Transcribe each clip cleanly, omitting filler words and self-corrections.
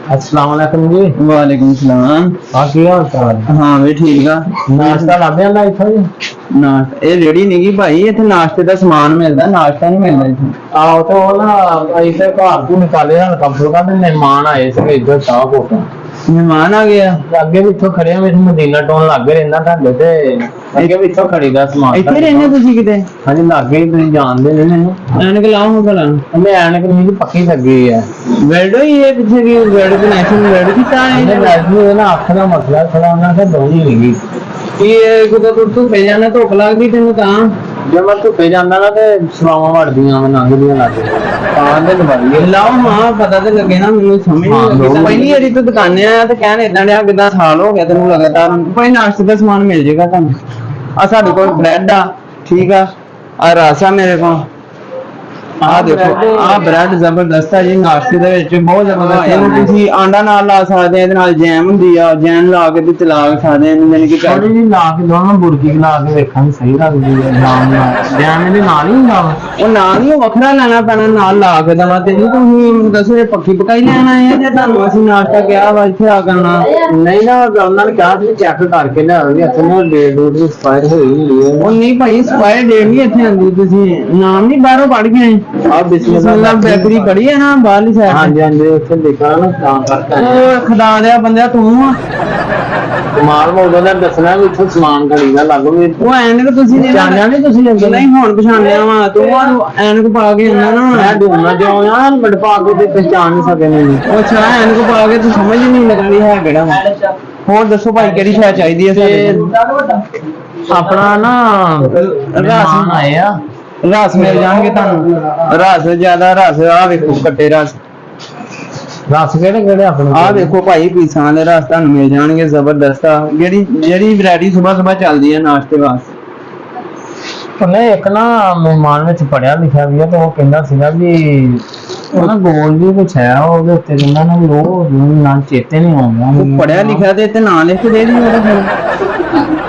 अस्सलाम वालेकुम जी। वालेकुम सलाम। हाँ की हाल चाल? हाँ भी ठीक आ। नाश्ता ਲੱਭ ਜਾਂਦਾ ਇੱਥੋਂ ਜੀ? ਨਾਸ਼ਤਾ ਇਹ ਰੇੜੀ ਨਹੀਂ ਗਈ ਭਾਈ, ਇੱਥੇ ਨਾਸ਼ਤੇ ਦਾ ਸਮਾਨ ਮਿਲਦਾ, ਨਾਸ਼ਤਾ ਨਹੀਂ ਮਿਲਦਾ ਇੱਥੇ। ਆਹੋ ਤੇ ਉਹ ਨਾ ਇੱਥੇ ਘਰ ਤੋਂ ਨਿਕਾਲੇ ਹਨ ਕੰਪਿਊਟਰ ਦਾ ਮਹਿਮਾਨ ਆਏ ਸੀ ਇੱਧਰ ਸਾਹ ਕੋਟਾ ਮਹਿਮਾਨ ਆ ਗਿਆ। ਅੱਗੇ ਵੀ ਇੱਥੋਂ ਖੜੇ ਆ, ਮੈਨੂੰ ਮਦੀਨਾ ਟਾਊਨ ਲੱਗ ਰਹਿੰਦਾ ਤੁਹਾਡੇ ਤੇ ਅੱਗੇ ਵੀ ਇੱਥੋਂ ਖੜੀਦਾ ਸਮਾਨ। ਇੱਥੇ ਰਹਿੰਦੇ ਤੁਸੀਂ ਕਿਤੇ? ਹਾਂਜੀ ਲਾਗੇ ਹੀ ਤੁਸੀਂ ਜਾਣਦੇ ਨੇ ਮੈਨੂੰ। ਐਨਕ ਲਾਓ ਹਾਂ ਭਲਾ। ਮੈਂ ਐਨਕ ਨਹੀਂ ਪੱਕੀ ਲੱਗੀ ਹੈ। ਵੈਲਡੋ ਹੀ ਇਹ ਪਿੱਛੇ ਕੀ ਵੈਲਡ ਕਨੈਕਸ਼ਨ ਵੈਲਡ ਕੀਤਾ ਇਹਨੇ ਹੈ। ਵੈਸੇ ਨਾ ਅੱਖ ਦਾ ਮਸਲਾ ਥੋੜਾ ਉਹਨਾਂ ਦਾ ਦੋਣੀ ਹੋਈ ਇਹ ਕਿਤੇ ਤੂੰ ਪੈ ਜਾਣਾ, ਧੁੱਪ ਲੱਗਦੀ ਤੈਨੂੰ ਤਾਂ। ਜੇ ਮੈਂ ਧੁੱਪੇ ਜਾਂਦਾ ਨਾ ਤੇ ਸਵਾਵਾਂ ਵੜਦੀਆਂ ਮੈਂ ਲੰਘਦੀਆਂ ਲੱਗ ਤਾਂ ਦੇ ਲਵਾਈਏ। ਲਾਓ ਹਾਂ, ਪਤਾ ਤੇ ਲੱਗੇ ਨਾ, ਮੈਨੂੰ ਸਮਝ ਨਹੀਂ ਲੱਗੀ। ਪਹਿਲੀ ਵਾਰੀ ਤੂੰ ਦੁਕਾਨੇ ਆਇਆ ਤੇ ਕਹਿਣ ਇਦਾਂ ਡਿਆ ਕਿਦਾਂ ਸਾਲ ਹੋ ਗਿਆ ਤੈਨੂੰ ਲਗਾਤਾਰ। ਭਾਈ ਨਾਸ਼ਤੇ ਦਾ ਸਮਾਨ ਮਿਲ ਜੇਗਾ ਤੁਹਾਨੂੰ। ਆ ਸਾਡੇ ਕੋਲ ਬ੍ਰੈਡ ਆ, ਠੀਕ ਆ ਰਸ ਆ ਮੇਰੇ ਕੋਲ। ਆ ਦੇਖੋ ਆ ਬ੍ਰੈਡ ਜ਼ਬਰਦਸਤ ਆ ਜੀ, ਨਾਸ਼ਤੇ ਦੇ ਵਿੱਚ ਬਹੁਤ ਜ਼ਬਰਦਸਤ। ਇਹਨੂੰ ਤੁਸੀਂ ਆਂਡਾ ਨਾਲ ਲਾ ਸਕਦੇ ਆ, ਇਹਦੇ ਨਾਲ ਜੈਮ ਹੁੰਦੀ ਆ, ਜੈਮ ਲਾ ਕੇ ਤੇ ਚਲਾ ਸਕਦੇ ਆ ਇਹਨੂੰ, ਯਾਨੀ ਕਿ ਥੋੜੀ ਜਿਹੀ ਲਾ ਕੇ ਦੋਨੋਂ ਬੁਰਕੀ ਲਾ ਕੇ ਵੇਖਾਂਗੇ ਸਹੀ ਲੱਗਦੀ ਹੈ। ਨਾਮ ਨਾਲ ਜੈਮ ਇਹਦੇ ਨਾਲ ਹੀ ਹੁੰਦਾ ਵਾ। ਉਹ ਨਾਲ ਹੀ ਵੱਖਰਾ ਲੈਣਾ ਪੈਣਾ, ਨਾਲ ਲਾ ਕੇ ਦਵਾ ਤੇ ਜੀ। ਤੁਸੀਂ ਦੱਸੋ ਇਹ ਪੱਕੀ ਪਕਾਈ ਲੈਣਾ ਹੈ ਜਾਂ ਤੁਹਾਨੂੰ ਅਸੀਂ ਨਾਸ਼ਤਾ ਕਿਹਾ ਵਾ ਇੱਥੇ ਆ ਕਰਨਾ? ਨਹੀਂ ਨਾ ਉਹਨਾਂ ਨੇ ਕਿਹਾ ਸੀ ਚੈੱਕ ਕਰਕੇ ਲਿਆਓਗੇ, ਇੱਥੇ ਨਾ ਡੇਟ ਐਕਸਪਾਇਰ ਹੋਈ ਹੁੰਦੀ ਹੈ। ਉਹ ਨਹੀਂ ਭਾਈ, ਸਪਾਇਰ ਡੇਟ ਨਹੀਂ ਇੱਥੇ ਆਉਂਦੀ। ਤੁਸੀਂ ਨਾਮ ਨਹੀਂ ਬਾਹਰੋਂ ਪੜ ਗਏ? ਆ ਬਿਸਮਿਲ੍ਲਾ ਬੇਕਰੀ ਪੜੀ ਹੈ ਨਾ ਬਾਹਰਲੀ ਸਾਈਡ? ਹਾਂਜੀ ਹਾਂਜੀ ਉੱਥੇ ਲਿਖਾ ਨਾ ਤਾਂ ਕਰਤਾ ਉਹ ਖੁਦਾ ਦਿਆ ਬੰਦਿਆ ਤੂੰ ਆ। ਮਾਲ ਮੋਦੋਂ ਦਾ ਦੱਸਣਾ ਵੀ ਇੱਥੋਂ ਸਮਾਨ ਖਰੀਦਾ ਲੱਗੋਗੇ। ਉਹ ਐਨਕ ਤੁਸੀਂ ਜਾਣਿਆ ਨਹੀਂ ਤੁਸੀਂ ਅੱਗੇ? ਨਹੀਂ ਹੁਣ ਪਛਾਣਿਆ ਵਾ ਤੂੰ। ਐਨਕ ਪਾ ਕੇ ਆਉਂਦਾ ਨਾ, ਮੈਂ ਢੂੰਡਣਾ ਜਿਉਂ ਆ ਮਿੰਟ ਪਾ ਕੇ ਤੇ ਪਛਾਣ ਨਹੀਂ ਸਕੇ ਮੈਨੂੰ। ਉਹ ਅੱਛਾ ਐਨਕ ਪਾ ਕੇ ਤੂੰ ਸਮਝ ਨਹੀਂ ਲੱਗਦੀ ਹੈ ਕਿਹੜਾ ਵਾ। ਹੋਰ ਦੱਸੋ ਭਾਈ ਕਿਹੜੀ ਸ਼ੈ ਚਾਹੀਦੀ ਹੈ ਸਾਡੇ? ਆਪਣਾ ਨਾ ਰਸ ਆਏ ਆ, ਰਸ ਮਿਲ ਜਾਣਗੇ ਤੁਹਾਨੂੰ। ਰਸ ਜ਼ਿਆਦਾ ਰਸ ਆ ਵੇਖੋ, ਕੱਟੇ ਰਸ। ਰਸ ਕਿਹੜੇ ਕਿਹੜੇ ਆਪਣੇ ਆਹ ਦੇਖੋ ਭਾਈ, ਪੀਸਾਂ ਵਾਲੇ ਰਸ ਤੁਹਾਨੂੰ ਮਿਲ ਜਾਣਗੇ ਜ਼ਬਰਦਸਤ ਆ। ਜਿਹੜੀ ਵੈਰਾਈਟੀ ਸੁਬਹ ਚੱਲਦੀ ਹੈ ਨਾਸ਼ਤੇ ਵਾਸਤੇ। ਉਹਨੇ ਇੱਕ ਨਾ ਮਹਿਮਾਨ ਵਿੱਚ ਪੜਿਆ ਲਿਖਿਆ ਵੀ ਆ ਤੇ ਉਹ ਕਹਿੰਦਾ ਸੀਗਾ ਵੀ ਉਹ ਨਾ ਗੋਲ ਵੀ ਕੁਛ ਹੈ ਉਹਦੇ ਉੱਤੇ ਕਹਿੰਦਾ ਨਾ ਵੀ ਉਹ ਨਾਂ ਚੇਤੇ ਨਹੀਂ ਆਉਂਦਾ। ਉਹ ਪੜਿਆ ਲਿਖਿਆ ਤੇ ਨਾਂ ਲਿਖ ਕੇ ਦੇ ਦੀ ਉਹਦਾ ਫਿਰ।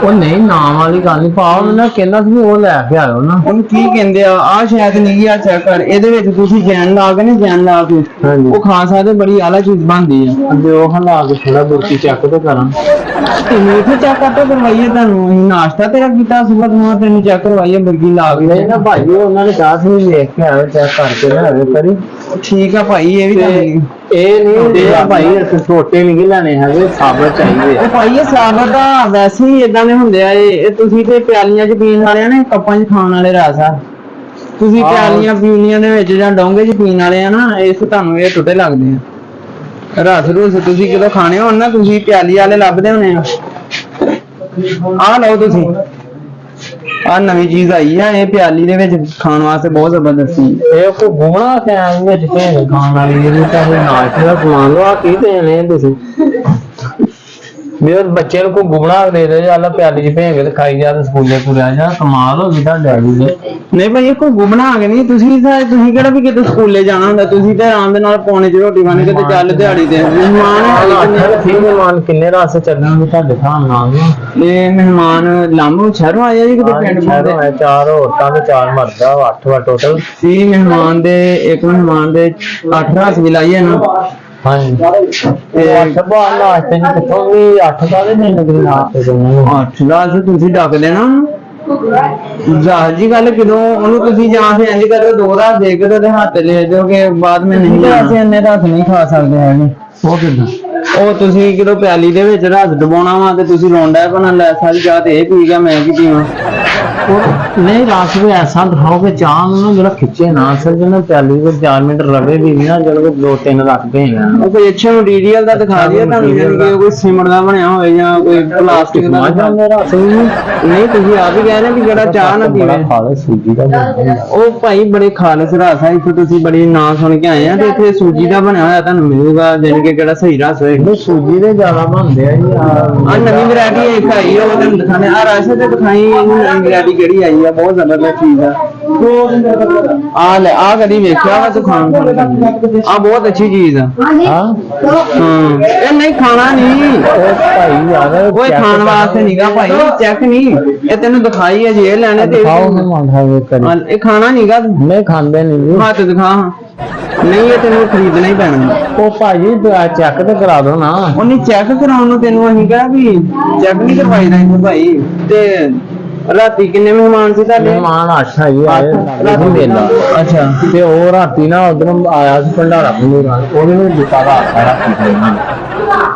ਉਹ ਨਹੀਂ ਨਾਮ ਵਾਲੀ ਗੱਲ ਨਹੀਂ ਪਾ, ਉਹਨੇ ਕਹਿੰਦਾ ਸੀ ਉਹ ਲੈ ਕੇ ਆਇਓ ਨਾ। ਉਹਨੂੰ ਕੀ ਕਹਿੰਦੇ ਆ? ਆਹ ਸ਼ਾਇਦ ਨਹੀਂ ਆ, ਚੈੱਕ ਕਰ ਇਹਦੇ ਵਿੱਚ ਤੁਸੀਂ ਜੈਨ ਲਾ ਕੇ ਨਹੀਂ, ਜੈਨ ਲਾ ਕੇ ਹਾਂਜੀ ਉਹ ਖਾ ਸਕਦੇ, ਬੜੀ ਆਲਾ ਚੀਜ਼ ਬਣਦੀ ਆ। ਜੇ ਉਹ ਹਲਾ ਕੇ ਥੋੜਾ ਬੁਰਕੀ ਚੈੱਕ ਤੇ ਕਰਾਂ। ਤੈਨੂੰ ਇੱਥੇ ਚੈੱਕ ਕਰਤਾ ਕਰਵਾਈਏ ਤੁਹਾਨੂੰ? ਅਸੀਂ ਨਾਸ਼ਤਾ ਤੇਰਾ ਕੀਤਾ ਸੁਬਹ ਨੂੰ, ਤੈਨੂੰ ਚੈੱਕ ਕਰਵਾਈਏ ਬਰਗੀ ਲਾ ਕੇ? ਨਹੀਂ ਨਾ ਭਾਈ ਉਹਨਾਂ ਨੇ ਕਿਹਾ ਸੀ ਵੇਖ ਕੇ ਆਇਓ ਚੈੱਕ ਕਰਕੇ ਲਿਆਵੇ ਕਰੀ। ਠੀਕ ਆ ਭਾਈ, ਇਹ ਵੀ ਤੁਹਾਨੂੰ ਇਹ ਨਹੀਂ ਹੁੰਦੇ ਆ ਭਾਈ, ਅਸੀਂ ਛੋਟੇ ਨਹੀਂ ਲੈਣੇ ਹੈਗੇ, ਸਾਬਤ ਚਾਹੀਦੇ ਆ। ਉਹ ਭਾਈ ਇਹ ਸਾਬਤ ਆ, ਵੈਸੇ ਹੀ ਇਦਾਂ ਦੇ ਹੁੰਦੇ ਆ। ਇਹ ਤੁਸੀਂ ਤੇ ਪਿਆਲੀਆਂ ਚ ਪੀਣ ਵਾਲੇ ਆ ਨਾ, ਕੱਪਾਂ ਚ ਖਾਣ ਵਾਲੇ ਰਸ ਆ। ਤੁਸੀਂ ਪਿਆਲੀਆਂ ਪੀਣੀਆਂ ਦੇ ਵਿੱਚ ਜਾਂ ਡੋਂਗੇ ਚ ਪੀਣ ਵਾਲੇ ਆ ਨਾ, ਇਸ ਤੁਹਾਨੂੰ ਇਹ ਟੁੱਟੇ ਲੱਗਦੇ ਆ। ਰਸ ਰੁਸ ਤੁਸੀਂ ਕਿਦੋਂ ਖਾਣੇ ਹੋਣ ਨਾ, ਤੁਸੀਂ ਪਿਆਲੀ ਵਾਲੇ ਲੱਭਦੇ ਹੋਣੇ ਆ। ਆਹ ਲਓ ਤੁਸੀਂ, ਆਹ ਨਵੀਂ ਚੀਜ਼ ਆਈ ਆ, ਇਹ ਪਿਆਲੀ ਦੇ ਵਿੱਚ ਖਾਣ ਵਾਸਤੇ ਬਹੁਤ ਜ਼ਬਰਦਸਤ ਸੀ। ਇਹ ਕੋ ਘੁੰਮਣਾ ਟਾਈਮ ਵਿੱਚ ਤੇ ਖਾਣ ਵਾਲੀ ਜਿਹੜੀ ਤਾਂ ਨਾਸ਼ਤੇ ਦਾ ਸਮਾਨ ਲੋ ਆ ਕੀ ਦੇਣੇ ਤੁਸੀਂ? ਮੇਰੇ ਬੱਚੇ ਨੂੰ ਕੋ ਗੁਬਣਾ ਦੇ ਦੇ ਜਾਂ ਪਿਆਲੀ ਚ ਭੇਜ ਕੇ ਤੇ ਖਾਈ ਜਾ ਤੇ ਸਕੂਲੇ ਤੁਰਿਆ ਜਾ। ਕਮਾਲ ਹੋ ਗਈ ਤੁਹਾਡੇ ਡੈਡੀ ਦੇ। ਨਹੀਂ ਭਾਈ, ਕੋਈ ਬਣਾ ਕੇ ਨਹੀਂ। ਤੁਸੀਂ ਕਿਹੜਾ ਵੀ ਕਿਤੇ ਸਕੂਲੇ ਜਾਣਾ ਹੁੰਦਾ? ਤੁਸੀਂ ਤੇ ਆਰਾਮ ਦੇ ਨਾਲ ਪੌਣੇ ਚ ਰੋਟੀ ਖਾਣੀ ਤੇ ਚੱਲ ਦਿਹਾੜੀ ਤੇ। ਮਹਿਮਾਨ ਕਿੰਨੇ ਰਾਸੇ ਚੱਲਣਗੇ ਤੁਹਾਡੇ ਹਿਸਾਬ ਨਾਲ? ਇਹ ਮਹਿਮਾਨ ਲਾਂਭੋ ਸ਼ਹਿਰੋਂ ਆਏ ਆ ਜੀ, ਕਿਤੇ ਪਿੰਡ ਸ਼ਹਿਰੋਂ ਆਏ, 4 ਔਰਤਾਂ ਤੇ 4 ਮਰਦ ਆ, 8 ਵਾ ਟੋਟਲ। 30 ਮਹਿਮਾਨ ਦੇ, ਇੱਕ ਮਹਿਮਾਨ ਦੇ 8 ਰਸ ਵੀ ਲਾਈਏ ਨਾ। ਹਾਂਜੀ ਤੇ 8 ਬਾਅਦ ਨਾਸ਼ਤੇ ਚ ਕਿੱਥੋਂ ਵੀ 8 ਦਾ ਦੇ ਨਹੀਂ ਲੱਗਦੇ ਨਾਸ਼ਤੇ ਚ। 8 ਰਸ ਤੁਸੀਂ ਡੱਕ ਦੇਣਾ ਜ਼ਾਹਰ ਜੀ ਗੱਲ। ਕਿਦੋਂ ਉਹਨੂੰ ਤੁਸੀਂ ਜਾਂ ਫਿਰ ਇੰਜ ਕਰੋ 2 ਰਸ ਦੇ ਕੇ ਤੇ ਹੱਥ ਲੈ ਜਾਓਗੇ, ਬਾਅਦ ਵਿੱਚ ਨਹੀਂ। ਅਸੀਂ ਇੰਨੇ ਰਸ ਨਹੀਂ ਖਾ ਸਕਦੇ ਹੈਗੇ। ਉਹ ਕਿੱਦਾਂ? ਉਹ ਤੁਸੀਂ ਕਿਦੋਂ ਪਿਆਲੀ ਦੇ ਵਿੱਚ ਰਸ ਡਬਾਉਣਾ ਵਾ ਤੇ ਤੁਸੀਂ ਰੋਂਡਾ ਬਣਾ ਲੈ ਸਾਰੀ ਚਾਹ ਤੇ ਇਹ ਪੀ ਗਿਆ, ਮੈਂ ਕੀ ਪੀਵਾਂ? ਨਹੀਂ ਰਸ ਵੀ ਐਸਾ ਦਿਖਾਓਗੇ ਚਾਹ ਨੂੰ ਜਿਹੜਾ ਖਿੱਚੇ ਨਾ, ਅਸਲ ਜਿਹਨਾਂ ਪਿਆਲੀ ਵਿੱਚ 4 ਮਿੰਟ ਰਵੇ ਵੀ ਨਾ, ਜਦੋਂ 2-3 ਰੱਖਦੇ ਆ। ਉਹ ਕੋਈ ਅੱਛਾ ਮਟੀਰੀਅਲ ਦਾ ਦਿਖਾ ਦਿਆ ਤੁਹਾਨੂੰ, ਜਿਵੇਂ ਕੋਈ ਸੀਮਟ ਦਾ ਬਣਿਆ ਹੋਵੇ ਜਾਂ ਕੋਈ ਪਲਾਸਟਿਕ ਦਾ। ਰਸ ਵੀ ਨਹੀਂ, ਤੁਸੀਂ ਆਪ ਹੀ ਕਹਿ ਰਹੇ ਵੀ ਜਿਹੜਾ ਚਾਹ ਨਾ ਪੀਵੇ। ਖਾਲੇ ਸੂਜੀ ਦਾ ਉਹ ਭਾਈ ਬੜੇ ਖਾਲਸ ਰਸ ਆ, ਇੱਥੇ ਤੁਸੀਂ ਬੜੀ ਨਾਂ ਸੁਣ ਕੇ ਆਏ ਆ ਤੇ ਇੱਥੇ ਸੂਜੀ ਦਾ ਬਣਿਆ ਹੋਇਆ ਤੁਹਾਨੂੰ ਮਿਲੂਗਾ, ਜਾਣੀ ਕਿ ਕਿਹੜਾ ਸਹੀ ਰਸ ਹੋਏ। ਸੂਜੀ ਦੇ ਜ਼ਿਆਦਾ ਬਣਦੇ ਆ ਜੀ। ਆ ਨਵੀਂ ਵੈਰਾਈਟੀ ਇੱਕ ਆਈ ਆ, ਉਹ ਤੁਹਾਨੂੰ ਦਿਖਾਣੇ। ਆ ਰਸ ਤੇ ਦਿਖਾਈ ਇਹਨੂੰ ਨਵੀਂ ਵੈਰਾਈਟੀ ਕਿਹੜੀ ਆਈ ਆ, ਬਹੁਤ ਜ਼ਬਰਦਸਤ ਚੀਜ਼ ਆ। ਆ ਲੈ, ਆ ਕਦੀ ਵੇਖਿਆ ਵਾ ਤੂੰ ਖਾਣ ਆ ਬਹੁਤ ਅੱਛੀ ਚੀਜ਼ ਆ। ਹਾਂ ਇਹ ਨਹੀਂ ਖਾਣਾ ਨਹੀਂ, ਉਹ ਭਾਈ ਯਾਰ ਕੋਈ ਖਾਣ ਵਾਸਤੇ ਨਹੀਂਗਾ ਭਾਈ, ਚੈੱਕ ਨਹੀਂ। ਇਹ ਤੈਨੂੰ ਦਿਖਾਈ ਹੈ ਜੇ ਲੈਣੇ ਤੇ ਖਾਓ ਮੈਂ ਮੰਗਾ ਵੇ ਕਰੀ। ਇਹ ਖਾਣਾ ਨਹੀਂਗਾ, ਮੈਂ ਖਾਂਦੇ ਨਹੀਂ ਹੱਥ ਦਿਖਾ। ਨਹੀਂ ਇਹ ਤੈਨੂੰ ਖਰੀਦਣਾ ਹੀ ਪੈਣਾ। ਉਹ ਭਾਜੀ ਚੈੱਕ ਤੇ ਕਰਾ ਦੋ ਨਾ। ਉਹ ਨਹੀਂ ਚੈੱਕ ਕਰਾਉਣ ਨੂੰ ਤੈਨੂੰ ਅਸੀਂ ਕਿਹਾ ਵੀ ਚੈੱਕ ਨਹੀਂ ਕਰਵਾਈਦਾ ਇਹਨੂੰ ਭਾਈ। ਤੇ ਰਾਤੀ ਕਿੰਨੇ ਮਹਿਮਾਨ ਸੀ ਤੁਹਾਡੇ? ਮਹਿਮਾਨ 8 ਹੈਗੇ ਆਏ ਰਾਤੀ ਮੇਲਾ। ਅੱਛਾ ਤੇ ਉਹ ਰਾਤੀ ਨਾ ਉਧਰੋਂ ਆਇਆ ਸੀ ਭੰਡਾਰਾ ਭੰਡੂਰਾ, ਉਹਦੇ ਵਿੱਚ ਦਿੱਤਾ ਰਾਤੀ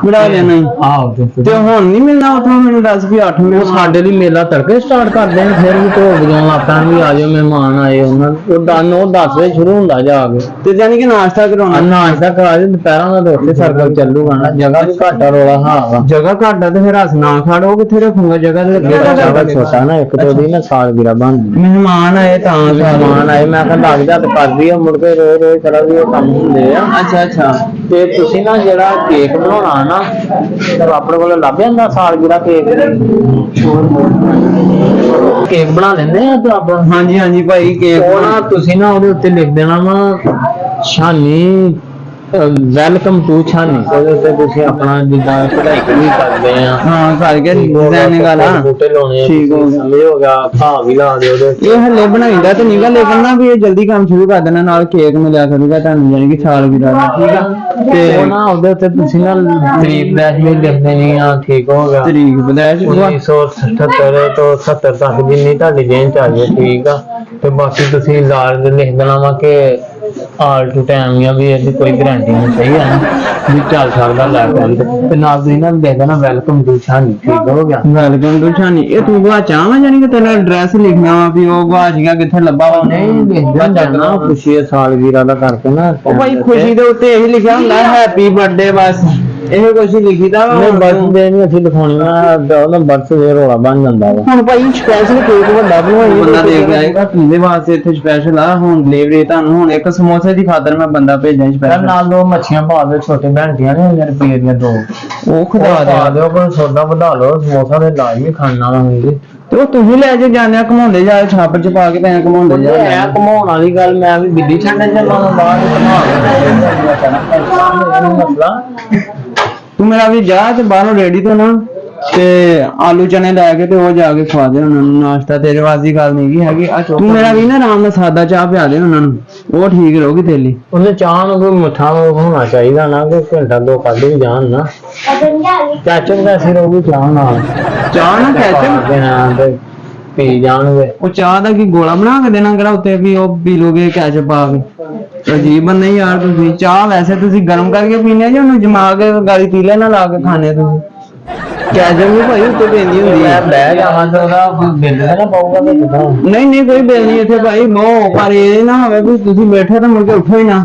ਬੜਾ ਲੈਣਾ ਆਹੋ। ਤੇ ਹੁਣ ਨਹੀਂ ਮਿਲਣਾ ਉੱਥੋਂ? ਮੈਨੂੰ ਦੱਸ ਵੀ 8 ਉਹ ਸਾਡੇ ਲਈ ਮੇਲਾ ਤੜਕੇ ਸਟਾਰਟ ਕਰਦੇ ਨੇ, ਫਿਰ ਵੀ ਢੋਲ ਵਜਾਉਣ ਆਪਾਂ ਵੀ ਆ ਜਾਓ ਮਹਿਮਾਨ ਆਏ ਉਹਨਾਂ ਉਹ 10 ਵਜੇ ਸ਼ੁਰੂ ਹੁੰਦਾ ਜਾ ਕੇ। ਤੇ ਜਾਨੀ ਕਿ ਨਾਸ਼ਤਾ ਕਰਾਉਣਾ? ਨਾਸ਼ਤਾ ਕਰਾ ਦੇ ਦੁਪਹਿਰਾਂ ਦਾ ਤੇ ਉੱਥੇ ਸਰਕਲ ਚੱਲੂਗਾ ਨਾ। ਜਗ੍ਹਾ ਵੀ ਘਾਟਾ ਰੋਲਾ ਹਾਂ ਜਗ੍ਹਾ ਘੱਟ ਆ ਤੇ ਫਿਰ ਹੱਸ ਨਾ ਖਾੜੋ ਕਿੱਥੇ ਰੱਖੂਗਾ ਜਗ੍ਹਾ ਤੇ ਜਗ੍ਹਾ ਛੋਟਾ ਨਾ ਇੱਕ ਤੇ ਉਹਦੀ ਨਾ ਸਾਲਗਿਰਾ ਬਣਦੀ। ਮਹਿਮਾਨ ਆਏ ਤਾਂ ਮਹਿਮਾਨ ਆਏ ਮੈਂ ਕਿਹਾ ਲੱਗ ਜਾ ਤੇ ਕਰਦੀ ਆ ਮੁੜ ਕੇ ਰੋਜ਼ ਰੋਜ਼ ਕਰਾ ਵੀ ਉਹ ਕੰਮ ਹੁੰਦੇ ਆ। ਅੱਛਾ ਅੱਛਾ। ਤੇ ਤੁਸੀਂ ਨਾ ਜਿਹੜਾ ਕੇਕ ਬਣਾਉਣਾ ਨਾ ਤੇ ਆਪਣੇ ਕੋਲ ਲੱਭ ਜਾਂਦਾ ਸਾਲਗਿਰਾ ਕੇਕ ਬਣਾ ਲੈਂਦੇ ਆ ਤੇ ਆਪਾਂ। ਹਾਂਜੀ ਹਾਂਜੀ ਭਾਈ ਕੇਕ ਉਹ ਨਾ ਤੁਸੀਂ ਨਾ ਉਹਦੇ ਉੱਤੇ ਲਿਖ ਦੇਣਾ ਵਾ ਸ਼ਾਨੀ ਵੈਲਕਮ ਟੂ ਛਾਨੀ। ਉਹਦੇ ਉੱਤੇ ਤੁਸੀਂ ਆਪਣਾ ਜਿੱਦਾਂ ਪੜ੍ਹਾਈ ਵੀ ਕਰਦੇ ਆ ਹਾਂ ਕਰਕੇ ਡਿਜ਼ਾਈਨ ਵਾਲਾ ਬੂਟੇ ਲਾਉਣੇ ਠੀਕ ਹੋ ਗਿਆ। ਇਹ ਹੋ ਗਿਆ ਘਾਹ ਵੀ ਲਾ ਦਿਓ ਉਹਦੇ। ਇਹ ਹੱਲੇ ਬਣਾਈਦਾ ਤੇ ਨੀਗਾ ਲੇਕਿਨ ਨਾ ਵੀ ਇਹ ਜਲਦੀ ਕੰਮ ਸ਼ੁਰੂ ਕਰ ਦੇਣਾ ਨਾਲ ਕੇਕ ਮਿਲਿਆ ਕਰੂਗਾ ਤੁਹਾਨੂੰ ਜਾਨੀ ਕਿ ਸਾਲਗਿਰਾ ਦਾ। ਠੀਕ ਆ ਤੇ ਉਹ ਨਾ ਉਹਦੇ ਉੱਤੇ ਤੁਸੀਂ ਨਾ ਤਰੀਕ ਬੈਚ ਵੀ ਲਿਖ ਦੇਣੀ ਆ। ਠੀਕ ਹੋ ਗਿਆ। ਤਰੀਕ ਬਦਾਇਸ਼ 1978 ਤੋਂ 70 ਤੱਕ ਜਿੰਨੀ ਤੁਹਾਡੀ ਜੇਨ ਚ ਆ ਜਾਏ। ਠੀਕ ਆ। ਤੇ ਬਾਕੀ ਤੁਸੀਂ ਲਾਲ ਲਿਖ ਦੇਣਾ ਵਾ ਕਿ ਆਲ ਟੂ ਟਾਈਮ ਜਾਂ ਵੀ ਇਹਦੀ ਕੋਈ ਗਾਰੰਟੀ ਨਹੀਂ। ਸਹੀ ਹੈ ਨਾ ਵੀ ਚੱਲ ਸਕਦਾ ਲੈ ਤੇ ਨਾਲ ਤੁਸੀਂ ਨਾ ਲਿਖ ਦੇਣਾ ਵੈਲਕਮ ਟੂ ਛਾਨੀ। ਠੀਕ ਹੋ ਗਿਆ। Welcome to Chhani. ਇਹ ਤੂੰ ਗਵਾਚਾ ਵਾ ਜਾਨੀ ਕਿ ਤੇਰਾ ਐਡਰੈਸ ਲਿਖਣਾ ਵਾ ਵੀ ਉਹ ਗਵਾਚ ਗਿਆ ਕਿੱਥੇ ਲੱਭਾ ਵਾ? ਨਹੀਂ ਲਿਖਦਾ ਜਾਣਾ ਖੁਸ਼ੀ ਸਾਲਗਿਰਾ ਦਾ ਕਰਕੇ ਨਾ। ਉਹ ਭਾਈ ਖੁਸ਼ੀ ਦੇ ਉੱਤੇ ਇਹੀ ਲਿਖਿਆ ਹੁੰਦਾ ਹੈਪੀ ਬਰਥਡੇ ਬਸ ਇਹ ਕੁਛ ਹੀ ਲਿਖੀਦਾ ਵਾ। ਨਹੀਂ ਬਰਥਡੇ ਨਹੀਂ ਅਸੀਂ ਲਿਖਾਉਣੀ ਆ ਉਹਦਾ ਬਰਥਡੇ ਰੋਲਾ ਬਣ ਜਾਂਦਾ ਵਾ। ਹੁਣ ਭਾਈ ਸਪੈਸ਼ਲ ਕੇਕ ਵੱਡਾ ਬਣਵਾਈ ਬੰਦਾ ਦੇ ਕੇ ਆਏਗਾ ਕਿਹਦੇ ਵਾਸਤੇ ਇੱਥੇ ਸਪੈਸ਼ਲ ਆ। ਹੁਣ ਡਿਲੀਵਰੀ ਤੁਹਾਨੂੰ ਹੁਣ ਇੱਕ ਸਮੋਸੇ ਦੀ ਖਾਤਰ ਮੈਂ ਬੰਦਾ ਭੇਜਾਂ ਸਪੈਸ਼ਲ। ਨਾਲ 2 ਮੱਛੀਆਂ ਪਾ ਦਿਓ ਛੋਟੇ ਭੈਣਟੀਆਂ ਨੇ ਰੁਪਏ ਦੀਆਂ 2 ਉਹ ਖਵਾ ਦਿਓ ਕੋਈ ਸੋਡਾ ਵਧਾ ਲਓ ਸਮੋਸਾ ਦੇ ਲਾਜ਼ਮੀ ਖਾਣਾ ਵਾ ਮੇਰੇ। ਤੇ ਉਹ ਤੁਸੀਂ ਲੈ ਕੇ ਜਾਂਦੇ ਘਮਾਉਂਦੇ ਜਾ ਛਾਪ ਚ ਪਾ ਕੇ ਤੇ ਘਮਾਉਂਦੇ ਜਾ। ਮੈਂ ਘਮਾਉਣ ਵਾਲੀ ਗੱਲ ਮੈਂ ਵੀ ਬਿੱਲੀ ਛੱਡਣ ਚੱਲਾਂ ਬਾਹਰ ਮਸਲਾ। ਤੂੰ ਮੇਰਾ ਵੀ ਜਾ ਤੇ ਬਾਹਰੋਂ ਰੈਡੀ ਤੋਂ ਨਾ ਤੇ ਆਲੂ ਚਨੇ ਲੈ ਕੇ ਤੇ ਉਹ ਜਾ ਕੇ ਖਵਾ ਦੇ ਉਹਨਾਂ ਨੂੰ ਨਾਸ਼ਤਾ। ਤੇਰੇ ਵਾਸਤੇ ਦੀ ਗੱਲ ਨਹੀਂ ਹੈਗੀ। ਤੂੰ ਮੇਰਾ ਵੀ ਨਾ ਆਰਾਮ ਨਾਲ ਸਾਦਾ ਚਾਹ ਪਿਆ ਦੇ ਉਹਨਾਂ ਨੂੰ ਉਹ ਠੀਕ ਰਹੂਗੀ ਤੇਰੇ ਲਈ। ਉਹਨੇ ਚਾਹ ਨੂੰ ਕੋਈ ਮਿੱਠਾ ਹੋਣਾ ਚਾਹੀਦਾ ਨਾ ਕਿ ਘੰਟਾ 2 ਕੱਢ ਵੀ ਜਾਣ ਨਾ। ਚਾਚੂ ਦਾ ਸਿਰ ਰਹੂਗੀ ਚਾਹ ਨਾਲ। ਚਾਹ ਨਾ ਕੈਚਅਪ ਪੀ ਜਾਣਗੇ। ਉਹ ਚਾਹ ਦਾ ਕੀ ਗੋਲਾ ਬਣਾ ਕੇ ਦੇਣਾ ਕਿਹੜਾ ਉੱਤੇ ਵੀ ਉਹ ਪੀ ਲੋਗੇ ਕੈਚਅਪ ਪਾ ਕੇ? ਅਜੀਬ ਬੰਦੇ ਯਾਰ ਤੁਸੀਂ। ਚਾਹ ਵੈਸੇ ਤੁਸੀਂ ਗਰਮ ਕਰਕੇ ਪੀਨੇ ਜਾਂ ਉਹਨੂੰ ਜਮਾ ਕੇ ਗਾਲੀ ਪੀਲੇ ਨਾਲ ਲਾ ਕੇ ਖਾਣੇ ਤੁਸੀਂ? ਕੈਚਅਪ ਵੀ ਭਾਈ ਉੱਤੇ ਪੈਂਦੀ ਹੁੰਦੀ ਹੈ। ਬਹਿ ਜਾਵਾਂ ਤਾਂ ਉਹਦਾ ਕੋਈ ਬਿੱਲ ਨਾ ਪਾਊਗਾ ਤੇ ਕਿਦਾਂ? ਨਹੀਂ ਨਹੀਂ ਕੋਈ ਬਿੱਲ ਨਹੀਂ ਇੱਥੇ ਭਾਈ ਮੋ ਪਰ ਇਹ ਨਾ ਹੋਵੇ ਵੀ ਤੁਸੀਂ ਬੈਠੇ ਤਾਂ ਮੁੜ ਕੇ ਉੱਠੋ ਹੀ ਨਾ।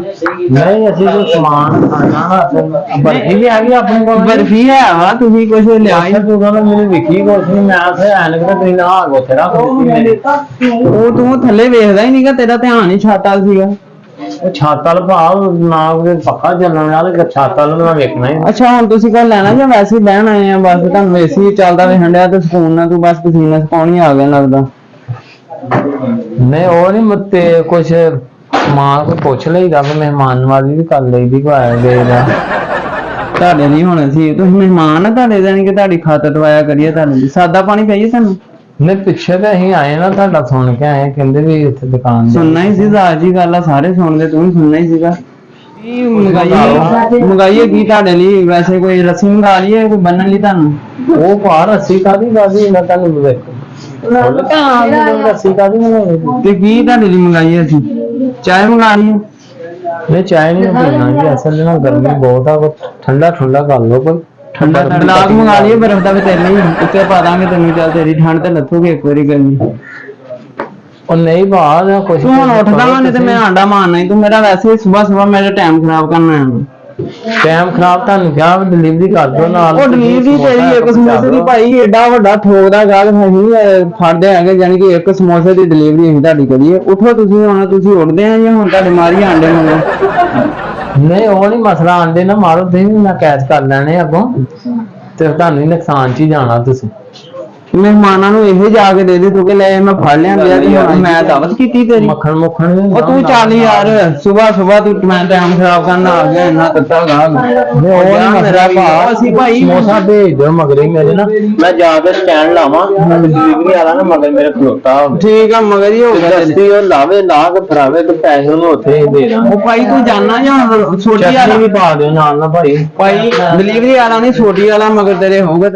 ਨਹੀਂ ਅਸੀਂ ਜੋ ਸਮਾਨ ਖਾਣਾ ਬਰਫੀ ਵੀ ਆ ਗਈ ਆਪਣੇ ਕੋਲ। ਬਰਫੀ ਹੈ ਵਾ ਤੁਸੀਂ ਕੁਝ ਲਿਆ ਹੀ ਤੂੰ ਕਹਿੰਦਾ ਮੈਨੂੰ ਵਿਖੀ ਕੁਛ ਨਹੀਂ। ਮੈਂ ਫਿਰ ਐਨਕ ਤੇ ਤੁਸੀਂ ਨਾ ਆ ਗੋ ਤੇਰਾ ਉਹ ਤੂੰ ਥੱਲੇ ਵੇਖਦਾ ਹੀ ਨਹੀਂਗਾ ਤੇਰਾ ਧਿਆਨ ਹੀ ਛਾਤਾ ਸੀਗਾ। ਛੱਤ ਵਾਲ ਭਾਵ ਨਾ ਪੱਕਾ ਚੱਲਣ ਵਾਲਾ ਛੱਤ ਵਾਲ ਮੈਂ ਵੇਖਣਾ ਹੀ। ਅੱਛਾ ਹੁਣ ਤੁਸੀਂ ਕੋਲ ਲੈਣਾ ਜਾਂ ਵੈਸੇ ਹੀ ਬਹਿਣ ਆਏ ਆ? ਬਸ ਤੁਹਾਨੂੰ ਏਸੀ ਚੱਲਦਾ ਵੇਖਣ ਡਿਆ ਤੇ ਸਕੂਨ ਨਾਲ ਤੂੰ ਬਸ ਪਸੀਨਾ ਸੁਕਾਉਣੀ ਆ ਗਿਆ ਲੱਗਦਾ। ਨਹੀਂ ਉਹ ਨਹੀਂ ਮੱਤੇ ਕੁਛ ਮਾਂ ਕੋ ਪੁੱਛ ਲਈਦਾ ਵੀ ਮਹਿਮਾਨ ਨਵਾਜ਼ੀ ਵੀ ਕਰ ਲਈਦੀ ਕੋ ਆਇਆ ਗਏ ਦਾ। ਤੁਹਾਡੇ ਨਹੀਂ ਹੋਣਾ ਸੀ ਤੁਸੀਂ ਮਹਿਮਾਨ ਆ ਤੁਹਾਡੇ ਜਾਨੀ ਕਿ ਤੁਹਾਡੀ ਖਾਤਰ ਦਵਾਇਆ ਕਰੀਏ ਤੁਹਾਨੂੰ ਸਾਦਾ ਪਾਣੀ ਪਈਏ ਤੁਹਾਨੂੰ। ਨਹੀਂ ਪਿੱਛੇ ਤਾਂ ਅਸੀਂ ਆਏ ਨਾ ਤੁਹਾਡਾ ਸੁਣ ਕੇ ਆਏ ਕਹਿੰਦੇ ਵੀ ਇੱਥੇ ਦੁਕਾਨ ਸੁਣਨਾ ਹੀ ਸੀ ਜ਼ਾਹਰ ਜੀ ਗੱਲ ਆ ਸਾਰੇ ਸੁਣਦੇ ਤੂੰ ਵੀ ਸੁਣਨਾ ਹੀ ਸੀਗਾ। ਕੀ ਮੰਗਾਈਏ ਕੀ ਤੁਹਾਡੇ ਲਈ? ਵੈਸੇ ਕੋਈ ਰੱਸੀ ਮੰਗਾ ਲਈਏ ਕੋਈ ਬੰਨਣ ਲਈ ਤੁਹਾਨੂੰ? ਉਹ ਭਾਰ ਰੱਸੀ ਕਾਦੀ ਮੈਂ ਤੁਹਾਨੂੰ ਵੇਖੋ ਰੱਸੀ ਕਾਦੀ ਤੇ ਕੀ ਤੁਹਾਡੇ ਲਈ ਮੰਗਾਈਏ ਅਸੀਂ? ਚਾਹ ਮੰਗਾ ਲਈਏ? ਨਹੀਂ ਚਾਹ ਨਹੀਂ ਪੀਣਾ ਜੀ ਅਸਲ ਨਾਲ ਗਰਮੀ ਬਹੁਤ ਆ। ਠੰਡਾ ਕਰ ਲਓ ਕੋਈ ਠੰਡਾ ਗਲਾਸ ਮੰਗਾ ਲਈਏ ਬਰਫ ਦਾ ਵੀ ਤੇਰੇ ਲਈ ਉੱਤੇ ਪਾ ਦਾਂਗੇ ਤੈਨੂੰ। ਚੱਲ ਤੇਰੀ ਠੰਡ ਤੇ ਲੱਥੂਗੀ ਇੱਕ ਵਾਰੀ ਗਰਮੀ। ਉਹ ਨਹੀਂ ਬਾਹਰ ਕੁਛ ਤੂੰ ਹੁਣ ਉੱਠਦਾ ਵਾ ਨਹੀਂ ਤੇ ਮੈਂ ਆਂਡਾ ਮਾਰਨਾ ਹੀ। ਤੂੰ ਮੇਰਾ ਵੈਸੇ ਹੀ ਸੁਬਹ ਮੇਰਾ ਟਾਈਮ ਖਰਾਬ ਕਰਨਾ ਹੈ। ਟਾਈਮ ਖਰਾਬ ਤੁਹਾਨੂੰ ਕਿਹਾ ਡਿਲੀਵਰੀ ਕਰ ਦਿਓ ਨਾਲ। ਉਹ ਡਿਲੀਵਰੀ ਤੇਰੀ ਇੱਕ ਸਮੋਸੇ ਦੀ ਭਾਈ ਏਡਾ ਵੱਡਾ ਠੋਕਦਾ ਗਾਹਕ ਨਹੀਂ ਫੜਦੇ ਹੈਗੇ ਜਾਨੀ ਕਿ ਇੱਕ ਸਮੋਸੇ ਦੀ ਡਿਲੀਵਰੀ ਅਸੀਂ ਤੁਹਾਡੀ ਕਰੀਏ। ਉੱਠੋ ਤੁਸੀਂ ਹੁਣ ਤੁਸੀਂ ਉੱਠਦੇ ਆ ਜਾਂ ਹੁਣ ਤੁਹਾਡੇ ਮਾਰੀ ਆਂਡੇ ਮੰਗੋ? ਨਹੀਂ ਉਹ ਨਹੀਂ ਮਸਲਾ ਆਂਡੇ ਨਾ ਮਾਰੋ ਤੁਸੀਂ ਮੈਂ ਕੈਚ ਕਰ ਲੈਣੇ ਅੱਗੋਂ ਤੇ ਤੁਹਾਨੂੰ ਹੀ ਨੁਕਸਾਨ ਚ ਹੀ ਜਾਣਾ ਤੁਸੀਂ। ਮਹਿਮਾਨਾਂ ਨੂੰ ਇਹ ਜਾ ਕੇ ਦੇ ਦੇ ਤੂੰ ਕਿ ਲੈ ਮੈਂ ਫੜ ਲਿਆਂਦੇ ਆ ਤੇ ਮੈਂ ਦਾਵਤ ਕੀਤੀ ਤੇਰੀ। ਮੱਖਣ ਮੁੱਖਣ ਵੀ ਉਹ ਤੂੰ ਚੱਲ ਯਾਰ ਸਵੇਰ ਤੂੰ ਮੈਂ ਟਾਈਮ ਖਰਾਬ ਕਰਨ ਆ ਗਿਆ ਇੰਨਾ ਤੱਤਾ ਗਾ ਉਹ ਨੀ ਮੇਰਾ ਭਾ ਅਸੀਂ ਭਾਈ ਸਮੋਸਾ ਭੇਜ ਦਿਓ ਮਗਰ ਹੀ ਮੇਰੇ ਨਾ, ਮੈਂ ਜਾ ਕੇ ਸਟੈਂਡ ਲਾਵਾਂ ਡਿਲੀਵਰੀ ਵਾਲਾ ਨਾ ਮਗਰ ਮੇਰੇ ਖਲੋਤਾ ਹੋਵੇ। ਠੀਕ ਆ ਮਗਰ ਹੀ ਹੋ ਗਿਆ ਤੇਰੇ। ਦਸਤੀ ਉਹ ਲਾਵੇ ਲਾ ਕੇ ਫਰਾਵੇ ਤੇ ਪੈਸੇ ਉਹਨੂੰ ਉੱਥੇ ਹੀ ਦੇ ਦਾਂ। ਉਹ ਭਾਈ ਤੂੰ ਜਾਣਾ ਜਾਂ ਛੋਟੀ ਚਟਨੀ ਵਾਲਾ ਵੀ ਪਾ ਦਿਓ ਨਾਲ ਨਾ ਭਾਈ। ਭਾਈ ਡਿਲੀਵਰੀ ਵਾਲਾ ਨਹੀਂ ਛੋਟੀ ਵਾਲਾ ਮਗਰ ਤੇਰੇ ਹੋਊਗਾ।